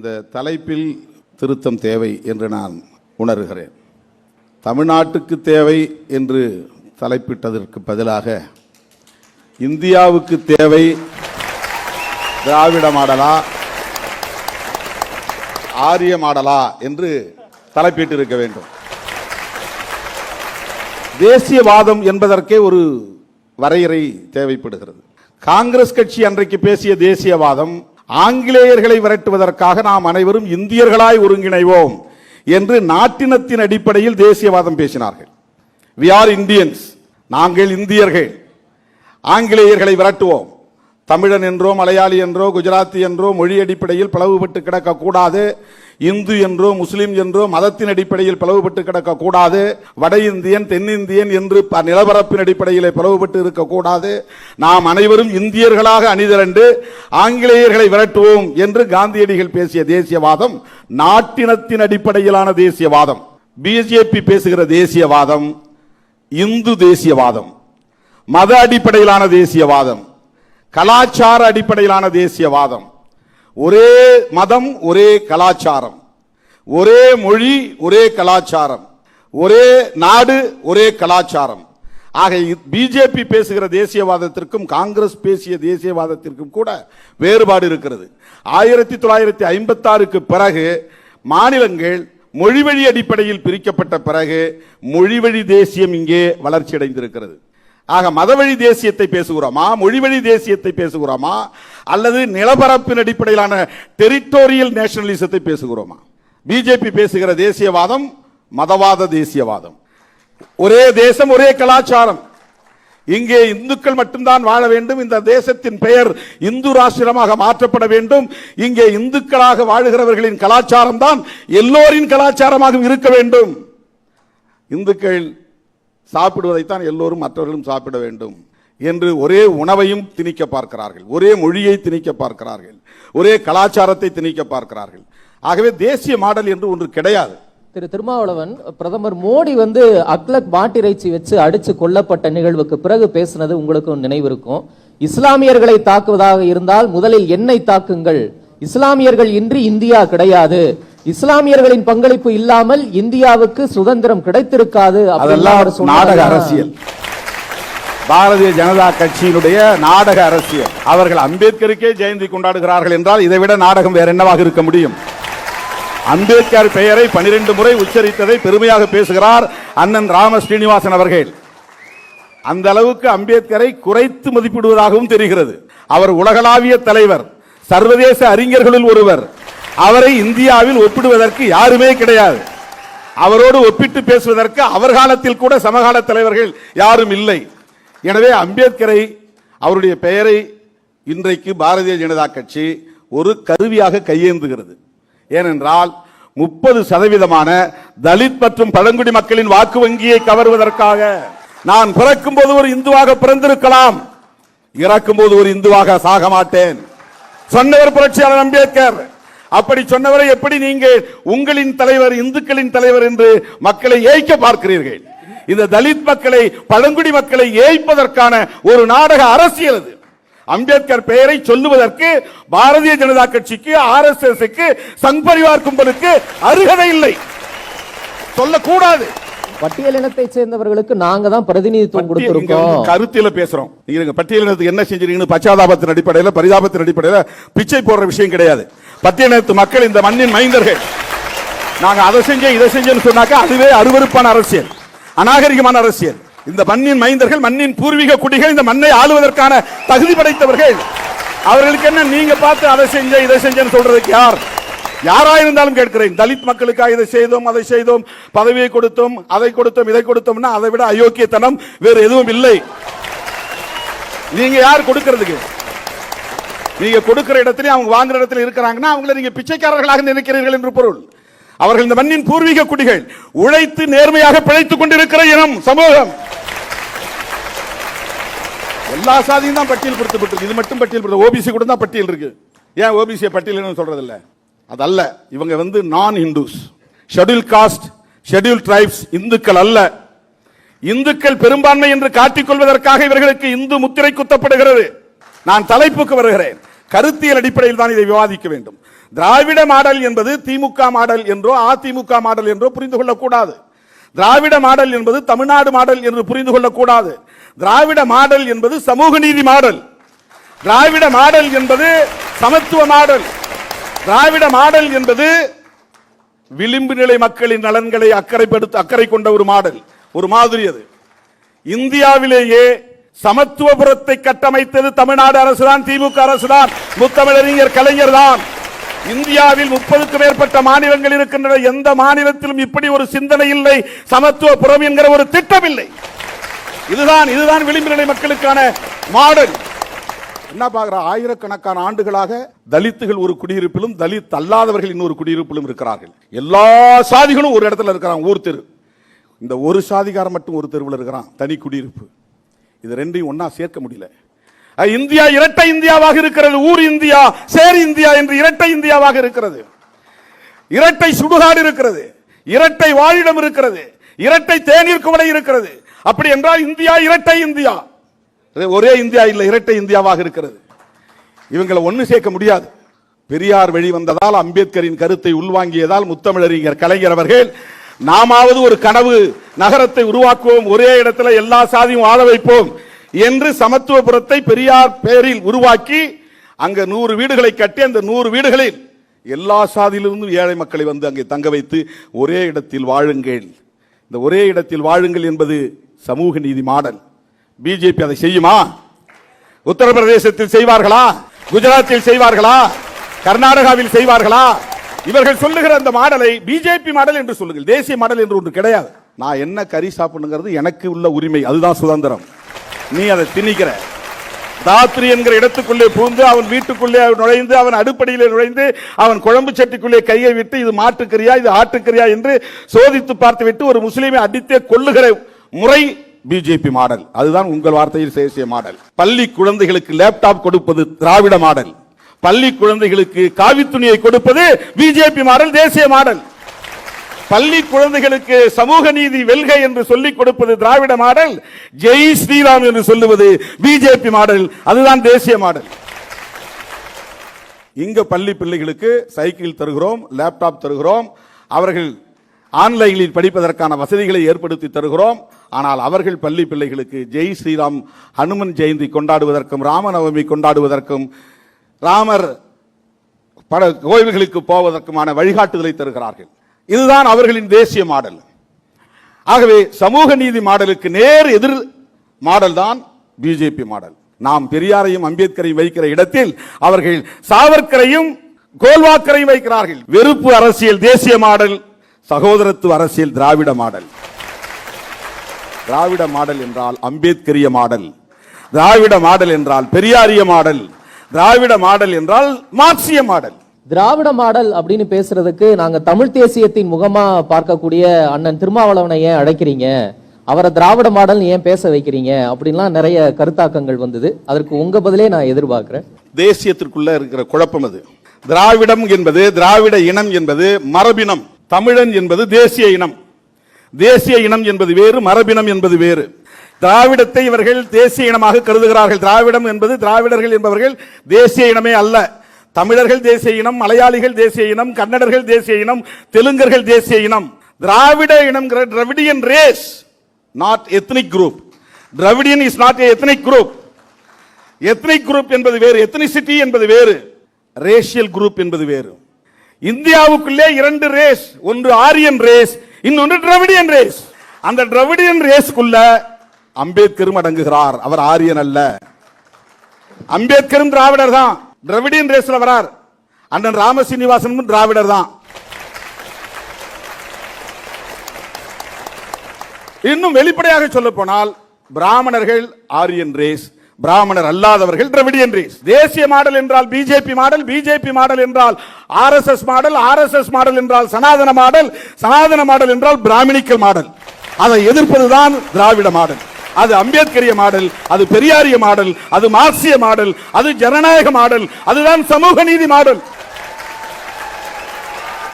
இந்த தலைப்பில் திருத்தம் தேவை என்று நான் உணர்கிறேன். தமிழ்நாட்டுக்கு தேவை என்று தலைப்பிட்டதற்கு பதிலாக இந்தியாவுக்கு தேவை திராவிட மாடலா ஆரிய மாடலா என்று தலைப்பிட்டிருக்க வேண்டும். தேசியவாதம் என்பதற்கே ஒரு வரையறை தேவைப்படுகிறது. காங்கிரஸ் கட்சி அன்றைக்கு பேசிய தேசியவாதம் ஆங்கிலேயர்களை விரட்டுவதற்காக நாம் அனைவரும் இந்தியர்களாய் ஒருங்கிணைவோம் என்று நாட்டினத்தின் அடிப்படையில் தேசியவாதம் பேசினார்கள். We are Indians, நாங்கள் இந்தியர்கள், ஆங்கிலேயர்களை விரட்டுவோம். தமிழன் என்றோ மலையாளி என்றோ குஜராத்தி என்றோ மொழி அடிப்படையில் பிளவுபட்டு கிடக்கக்கூடாது. இந்து என்றோ முஸ்லிம் என்றோ மதத்தின் அடிப்படையில் பிளவுபட்டு கிடக்கக்கூடாது. வட இந்தியன் தென்னிந்தியன் என்று நிலப்பரப்பின் அடிப்படையில் பிளவுபட்டு இருக்கக்கூடாது. நாம் அனைவரும் இந்தியர்களாக அணிதிரண்டு ஆங்கிலேயர்களை விரட்டுவோம் என்று காந்தியடிகள் பேசிய தேசியவாதம் நாட்டினத்தின் அடிப்படையிலான தேசியவாதம். பிஜேபி பேசுகிற தேசியவாதம் இந்து தேசியவாதம், மத அடிப்படையிலான தேசியவாதம், கலாச்சார அடிப்படையிலான தேசியவாதம். ஒரே மதம் ஒரே கலாச்சாரம், ஒரே மொழி ஒரே கலாச்சாரம், ஒரே நாடு ஒரே கலாச்சாரம். ஆக பிஜேபி பேசுகிற தேசியவாதத்திற்கும் காங்கிரஸ் பேசிய தேசியவாதத்திற்கும் கூட வேறுபாடு இருக்கிறது. 1956க்கு பிறகு மாநிலங்கள் மொழிவழி அடிப்படையில் பிரிக்கப்பட்ட பிறகு மொழிவழி தேசியம் இங்கே வளர்ச்சி அடைந்திருக்கிறது. ஆக மதவழி தேசியத்தை பேசுகிறோமா, மொழிவழி தேசியத்தை பேசுகிறோமா, அல்லது நிலப்பரப்பின் அடிப்படையிலான டெரிட்டோரியல் நேஷனலிசத்தை பேசுகிறோமா? பிஜேபி பேசுகிற தேசியவாதம் மதவாத தேசியவாதம். ஒரே தேசம் ஒரே கலாச்சாரம். இங்கே இந்துக்கள் மட்டும்தான் வாழ வேண்டும். இந்த தேசத்தின் பெயர் இந்து ராஷ்டிரமாக மாற்றப்பட வேண்டும். இங்கே இந்துக்களாக வாழுகிறவர்களின் கலாச்சாரம் தான் எல்லோரின் கலாச்சாரமாக இருக்க வேண்டும். இந்துக்கள் சாப்பிடுவதைத்தான் எல்லோரும் மற்றவர்களும் சாப்பிட வேண்டும் என்று ஒரே உணவையும் திணிக்க பார்க்கிறார்கள், ஒரே மொழியை திணிக்க பார்க்கிறார்கள், ஒரே கலாச்சாரத்தை திணிக்க பார்க்கிறார்கள். ஆகவே தேசிய மாடல் என்று ஒன்று கிடையாது. திரு திருமாவளவன், பிரதமர் மோடி அக்லக் மாட்டிறைச்சி வச்சு அடிச்சு கொல்லப்பட்ட நிகழ்வுக்கு பிறகு பேசினது உங்களுக்கு நினைவிருக்கும். இஸ்லாமியர்களை தாக்குவதாக இருந்தால் முதலில் என்னை தாக்குங்கள், இஸ்லாமியர்கள் இன்றி இந்தியா கிடையாது, இஸ்லாமியர்களின் பங்களிப்பு இல்லாமல் இந்தியாவுக்கு சுதந்திரம் கிடைத்திருக்காது. நாடக அரசியல், பாரதிய ஜனதா கட்சியினுடைய நாடக அரசியல். அவர்கள் அம்பேத்கருக்கே ஜெயந்தி கொண்டாடுகிறார்கள் என்றால் இதைவிட நாடகம் வேற என்னவாக இருக்க முடியும்? அம்பேத்கர் பெயரை 12 முறை உச்சரித்ததை பெருமையாக பேசுகிறார் அண்ணன் ராம ஸ்ரீனிவாசன் அவர்கள். அந்த அளவுக்கு அம்பேத்கரை குறைத்து மதிப்பிடுவதாகவும் தெரிகிறது. அவர் உலகளாவிய தலைவர், சர்வதேச அறிஞர்களில் ஒருவர். அவரை இந்தியாவில் ஒப்பிடுவதற்கு யாருமே கிடையாது. அவரோடு ஒப்பிட்டு பேசுவதற்கு அவர் காலத்தில் கூட சமகால தலைவர்கள் யாரும் இல்லை. எனவே அம்பேத்கரை, அவருடைய பெயரை இன்றைக்கு பாரதிய ஜனதா கட்சி ஒரு கருவியாக கையேந்துகிறது. ஏனென்றால் 30% தலித் மற்றும் பழங்குடி மக்களின் வாக்கு வங்கியை கவர்வதற்காக. நான் பிறக்கும் போது ஒரு இந்துவாக பிறந்திருக்கலாம், இறக்கும் போது ஒரு இந்துவாக சாக மாட்டேன் சொன்னவர் புரட்சியாளர் அம்பேத்கர். அப்படி சொன்னவரை எப்படி நீங்கள் உங்களின் தலைவர், இந்துக்களின் தலைவர் என்று மக்களை ஏய்க்க பார்க்கிறீர்கள்? இந்த தலித் மக்களை, பழங்குடி மக்களை ஏய்ப்பதற்கான ஒரு நாடக அரசியல் அது. அம்பேத்கர் பெயரை சொல்லுவதற்கு பாரதிய ஜனதா கட்சிக்கு, RSSக்கு, சங் பரிவார் கும்பலுக்கு அருகதை இல்லை, சொல்லக்கூடாது. பட்டியலினத்தை சேர்ந்தவர்களுக்கு நாங்க தான் பிரதிநிதித்துவம் கொடுத்திருக்கோம். கருத்தில பேசுறோம். நீங்க பட்டியலினத்துக்கு என்ன செஞ்சீங்கன்னு பச்சாதாபத்தின் அடிப்படையில், பரிதாபத்தின் அடிப்படையில் பிச்சை போடுற விஷயம் கிடையாது. பட்டியலினத்து மக்கள் இந்த மண்ணின் மைந்தர்கள். நாங்க அதை செஞ்சேன் இதை செஞ்சேன்னு சொன்னாக்க அதுவே அருவருப்பான அரசியல், அநாகரிகமான அரசியல். இந்த மண்ணின் மைந்தர்கள், மண்ணின் பூர்வீக குடிகள், இந்த மண்ணை ஆளுவதற்கான தகுதி படைத்தவர்கள். அவர்களுக்கு என்ன நீங்க பார்த்து அதை செஞ்ச இதை செஞ்சேன்னு சொல்றதுக்கு யார்? யாராயிருந்தாலும் கேட்கிறேன். தலித் மக்களுக்காக இதை செய்தோம், அதை செய்தோம், பதவியை கொடுத்தோம், அதை கொடுத்தோம், இதை கொடுத்தோம்னா அதை விட அயோக்கியத்தனம் வேறு எதுவும் இல்லை. நீங்க யார் கொடுக்கிறதுக்கு? நீங்க கொடுக்கிற இடத்துல, அவங்க வாங்குற இடத்துல இருக்கிறாங்கன்னா அவங்களை நீங்க பிச்சைக்காரர்களாக நினைக்கிறீர்கள் என்று பொருள். அவர்கள் இந்த மண்ணின் பூர்வீக குடிகள், உழைத்து நேர்மையாக பிழைத்துக் கொண்டிருக்கிற இனம், சமூகம். எல்லா சாதியும் தான் பட்டியல் கொடுத்து, இது மட்டும் பட்டியல், ஓபிசி கூட தான் பட்டியல் இருக்கு. ஏன் ஓபிசி பட்டியல் சொல்றது இல்ல? அதல்ல, இவங்க நான் Hindus, schedule cost, schedule tribes, இந்துக்கள் அல்ல. இந்துக்கள் பெரும்பான்மை என்று காட்டிக்கொள்வதற்காக இவர்களுக்கு இந்து முத்திரை குத்தப்படுகிறது. நான் தலைப்புக்கு வருகிறேன். கருத்தியல் அடிப்படையில் தான் இதை விவாதிக்க வேண்டும். திராவிட மாடல் என்பது திமுக மாடல் என்றோ அதிமுக மாடல் என்றோ புரிந்து கொள்ளக்கூடாது. திராவிட மாடல் என்பது தமிழ்நாடு மாடல் என்று புரிந்து கொள்ளக்கூடாது. திராவிட மாடல் என்பது சமூக நீதி மாடல். திராவிட மாடல் என்பது சமத்துவ மாடல். திராவிட மாடல் என்பது விளிம்பு நிலை மக்களின் நலன்களை அக்கறை கொண்ட ஒரு மாடல், ஒரு மாதிரி. அது இந்தியாவிலேயே சமத்துவபுரத்தை கட்டமைத்தது தமிழ்நாடு அரசுதான், திமுக அரசுதான், முத்தமிழறிஞர் கலைஞர் தான். இந்தியாவில் 30க்கும் மேற்பட்ட மாநிலங்கள் இருக்கின்றன. எந்த மாநிலத்திலும் இப்படி ஒரு சிந்தனை இல்லை, சமத்துவபுரம் என்கிற ஒரு திட்டம் இல்லை. இதுதான் விளிம்பு நிலை மக்களுக்கான மாடல். என்ன பார்க்கிற, ஆயிரக்கணக்கான ஆண்டுகளாக தலித்துகள் ஒரு குடியிருப்பிலும் தலித் அல்லாதவர்கள் இன்னொரு குடியிருப்பிலும் இருக்கிறார்கள். எல்லா சாதிகளும் ஒரு இடத்துல இருக்கிறாங்க, ஊர் தெரு. இந்த ஒரு சாதிகாரன் மட்டும் ஒரு தெருவில் இருக்கிறான், தனி குடியிருப்பு. இது ரெண்டையும் ஒன்னா சேர்க்க முடியல. இந்தியா இரட்டை இந்தியாவாக இருக்கிறது. ஊர் இந்தியா, சேரி இந்தியா என்று இரட்டை இந்தியாவாக இருக்கிறது. இரட்டை சுடுகாடு இருக்கிறது, இரட்டை வாழிடம் இருக்கிறது, இரட்டை தேநீர் குவளை இருக்கிறது. அப்படி என்றால் இந்தியா இரட்டை இந்தியா, ஒரே இந்தியா இல்லை, இரட்டை இந்தியாவாக இருக்கிறது. இவங்களை ஒன்னு சேர்க்க முடியாது. பெரியார் வழி வந்ததால், அம்பேத்கரின் கருத்தை உள்வாங்கியதால் முத்தமிழறிஞர் கலைஞர் அவர்கள் நாமாவது ஒரு கனவு நகரத்தை உருவாக்குவோம், ஒரே இடத்துல எல்லா சாதியும் வாழ வைப்போம் என்று சமத்துவபுரத்தை பெரியார் பெயரில் உருவாக்கி அங்க 100 வீடுகளை கட்டி அந்த 100 வீடுகளில் எல்லா சாதியிலிருந்தும் ஏழை மக்களை வந்து அங்கே தங்க வைத்து ஒரே இடத்தில் வாழுங்கள். இந்த ஒரே இடத்தில் வாழுங்கள் என்பது சமூக நீதி மாடல். பிஜேபி அதை செய்யுமா? உத்தரப்பிரதேசத்தில் செய்வார்களா? குஜராத்தில் செய்வார்களா? கர்நாடகாவில் செய்வார்களா? இவர்கள் சொல்லுகிற அந்த மாடலை பிஜேபி மாடல் என்று சொல்லுங்கள். தேசிய மாடல் என்று ஒன்று கிடையாது. நான் என்ன கறி சாப்பிடுங்கிறது எனக்கு உள்ள உரிமை, அதுதான் சுதந்திரம். நீ அதை திணிக்கிற. தாத்ரி என்கிற இடத்துக்குள்ளே பூந்து அவன் வீட்டுக்குள்ளே நுழைந்து அவன் அடுப்படியிலே நுழைந்து அவன் குழம்பு சட்டிக்குள்ளே கையை விட்டு இது மாட்டுக்கறியா இது ஆட்டுக்கறியா என்று சோதித்து பார்த்து விட்டு ஒரு முஸ்லீமை அடித்தே கொள்ளுகிற முறை பிஜேபி மாடல். அதுதான் உங்கள் வார்த்தையில் தேசிய மாடல். பள்ளி குழந்தைகளுக்கு லேப்டாப் கொடுப்பது திராவிட மாடல். பள்ளி குழந்தைகளுக்கு காவி துணியை கொடுப்பது பிஜேபி மாடல், தேசிய மாடல். பள்ளி குழந்தைகளுக்கு சமூக நீதி வெல்க என்று சொல்லிக் கொடுப்பது திராவிட மாடல். ஜெய் ஸ்ரீராம் என்று சொல்லுவது பிஜேபி மாடல், அதுதான் தேசிய மாடல். இங்க பள்ளி பிள்ளைகளுக்கு சைக்கிள் தருகிறோம், லேப்டாப் தருகிறோம், அவர்கள் ஆன்லைனில் படிப்பதற்கான வசதிகளை ஏற்படுத்தி தருகிறோம். ஆனால் அவர்கள் பள்ளி பிள்ளைகளுக்கு ஜெய் ஸ்ரீராம், ஹனுமன் ஜெயந்தி கொண்டாடுவதற்கும் ராமநவமி கொண்டாடுவதற்கும் ராமர் கோயில்களுக்கு போவதற்குமான வழிகாட்டுதலை தருகிறார்கள். இதுதான் அவர்களின் தேசிய மாடல். ஆகவே சமூக நீதி மாடலுக்கு நேர் எதிர் மாடல் தான் பிஜேபி மாடல். நாம் பெரியாரையும் அம்பேத்கரையும் வைக்கிற இடத்தில் அவர்கள் சாவர்கரையும் கோல்வாக்கரையும் வைக்கிறார்கள். வெறுப்பு அரசியல் தேசிய மாடல், சகோதரத்துவ அரசியல் திராவிட மாடல். திராவிட மாடல் என்றால் அம்பேத்கரிய மாடல், திராவிட மாடல் என்றால் பெரியாரிய மாடல், திராவிட மாடல் என்றால் மார்க்சிய மாடல். திராவிட மாடல் அப்படின்னு பேசுறதுக்கு நாங்க தமிழ் தேசியத்தின் முகமா பார்க்கக்கூடிய அண்ணன் திருமாவளவனை ஏன் அழைக்கிறீங்க, அவரை திராவிட மாடல் ஏன் பேச வைக்கிறீங்க அப்படின்லாம் நிறைய கருத்தாக்கங்கள் வந்தது. அதற்கு உங்க பதிலே நான் எதிர்பார்க்கிறேன். தேசியத்திற்குள்ள இருக்கிற குழப்பம் அது. திராவிடம் என்பது, திராவிட இனம் என்பது மரபினம். தமிழன் என்பது தேசிய இனம். தேசிய இனம் என்பது வேறு, மரபினம் என்பது வேறு. திராவிடத்தை இவர்கள் தேசிய இனமாக கருதுகிறார்கள். திராவிடம் என்பது திராவிடர்கள் என்பவர்கள் தேசிய இனமே அல்ல. தமிழர்கள் தேசிய இனம், மலையாளிகள் தேசிய இனம், கன்னடர்கள் தேசிய இனம், தெலுங்கர்கள் தேசிய இனம். திராவிட இனம் Dravidian race, not ethnic group. Dravidian is not ethnic group. Ethnic group என்பது வேறு, எத்னிசிட்டி என்பது வேறு, ரேஷியல் குரூப் என்பது வேறு. இந்தியாவுக்குள்ளே 2 ரேஸ், ஒன்று ஆரியன் ரேஸ், இன்னொன்று டிராவிடியன் ரேஸ். அந்த டிராவிடியன் ரேஸ்க்குள்ள அம்பேத்கரும் அடங்குகிறார். அவர் ஆரியன் அல்ல. அம்பேத்கரும் திராவிடர் தான், டிராவிடியன் ரேஸ்ல வரார். அண்ணன் ராமசீனிவாசனும் திராவிடர் தான். இன்னும் வெளிப்படையாக சொல்ல போனால் பிராமணர்கள் ஆரியன் ரேஸ், பிராமணர் அல்லாதவர்கள் டிராவிடியன் ரேஸ். தேசிய மாடல் என்றால் பிஜேபி மாடல், பிஜேபி மாடல் என்றால் ஆர்எஸ்எஸ் மாடல், ஆர்எஸ்எஸ் மாடல் என்றால் சனாதன மாடல், சனாதன மாடல் என்றால் பிராமணிக்கல் மாடல். அதை எதிர்ப்பதுதான் திராவிட மாடல். அது அம்பேத்கரிய மாடல், அது பெரியாரிய மாடல், அது மார்க்சிய மாடல், அது ஜனநாயக மாடல், அதுதான் சமூக நீதி மாடல்.